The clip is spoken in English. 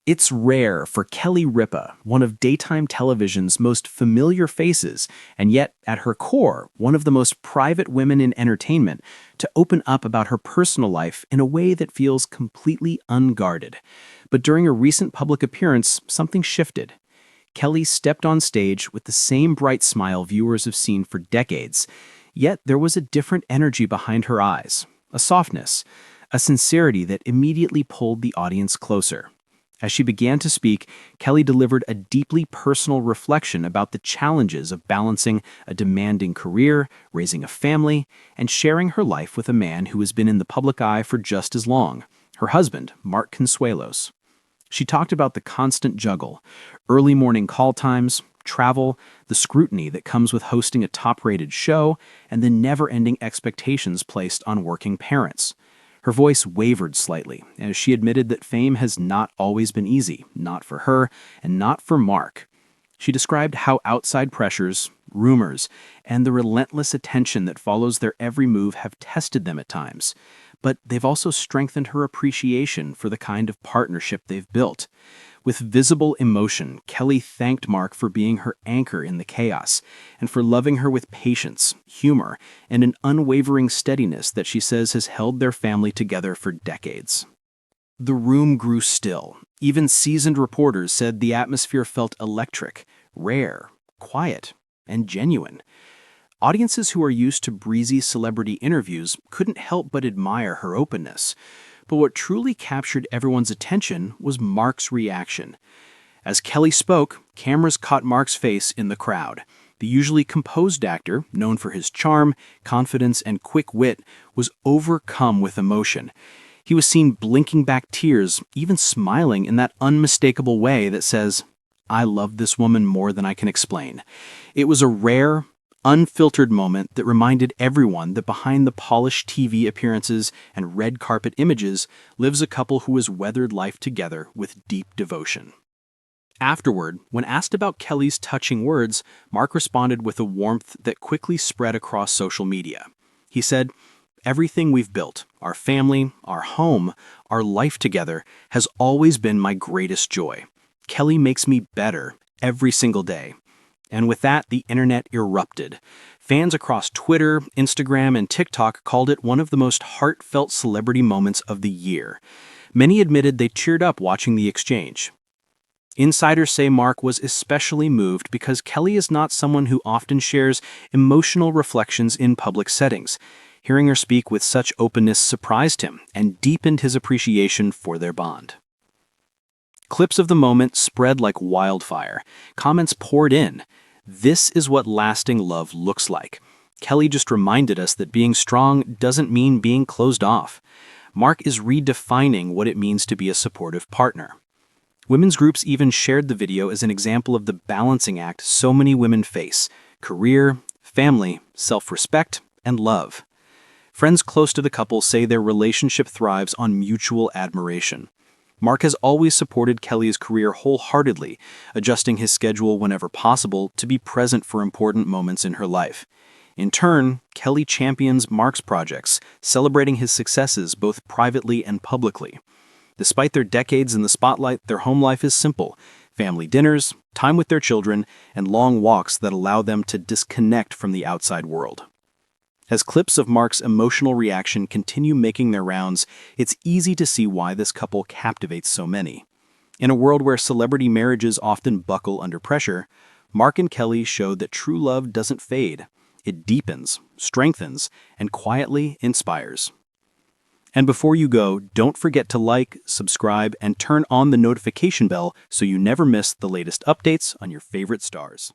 It's rare for Kelly Ripa, one of daytime television's most familiar faces, and yet, at her core, one of the most private women in entertainment, to open up about her personal life in a way that feels completely unguarded. But during a recent public appearance, something shifted. Kelly stepped on stage with the same bright smile viewers have seen for decades, yet there was a different energy behind her eyes, a softness, a sincerity that immediately pulled the audience closer. As she began to speak, Kelly delivered a deeply personal reflection about the challenges of balancing a demanding career, raising a family, and sharing her life with a man who has been in the public eye for just as long, her husband, Mark Consuelos. She talked about the constant juggle, early morning call times, travel, the scrutiny that comes with hosting a top-rated show, and the never-ending expectations placed on working parents. Her voice wavered slightly as she admitted that fame has not always been easy, not for her and not for Mark. She described how outside pressures, rumors, and the relentless attention that follows their every move have tested them at times, but they've also strengthened her appreciation for the kind of partnership they've built. With visible emotion, Kelly thanked Mark for being her anchor in the chaos, and for loving her with patience, humor, and an unwavering steadiness that she says has held their family together for decades. The room grew still. Even seasoned reporters said the atmosphere felt electric, rare, quiet, and genuine. Audiences who are used to breezy celebrity interviews couldn't help but admire her openness. But what truly captured everyone's attention was Mark's reaction. As Kelly spoke, cameras caught Mark's face in the crowd. The usually composed actor, known for his charm, confidence, and quick wit, was overcome with emotion. He was seen blinking back tears, even smiling in that unmistakable way that says, "I love this woman more than I can explain." It was a rare, unfiltered moment that reminded everyone that behind the polished TV appearances and red carpet images lives a couple who has weathered life together with deep devotion. Afterward, when asked about Kelly's touching words, Mark responded with a warmth that quickly spread across social media. He said, "Everything we've built, our family, our home, our life together, has always been my greatest joy. Kelly makes me better every single day." And with that, the internet erupted. Fans across Twitter, Instagram, and TikTok called it one of the most heartfelt celebrity moments of the year. Many admitted they cheered up watching the exchange. Insiders say Mark was especially moved because Kelly is not someone who often shares emotional reflections in public settings. Hearing her speak with such openness surprised him and deepened his appreciation for their bond. Clips of the moment spread like wildfire. Comments poured in. "This is what lasting love looks like." Kelly just reminded us that being strong doesn't mean being closed off. Mark is redefining what it means to be a supportive partner. Women's groups even shared the video as an example of the balancing act so many women face: career, family, self-respect, and love. Friends close to the couple say their relationship thrives on mutual admiration. Mark has always supported Kelly's career wholeheartedly, adjusting his schedule whenever possible to be present for important moments in her life. In turn, Kelly champions Mark's projects, celebrating his successes both privately and publicly. Despite their decades in the spotlight, their home life is simple: family dinners, time with their children, and long walks that allow them to disconnect from the outside world. As clips of Mark's emotional reaction continue making their rounds, it's easy to see why this couple captivates so many. In a world where celebrity marriages often buckle under pressure, Mark and Kelly showed that true love doesn't fade. It deepens, strengthens, and quietly inspires. And before you go, don't forget to like, subscribe, and turn on the notification bell so you never miss the latest updates on your favorite stars.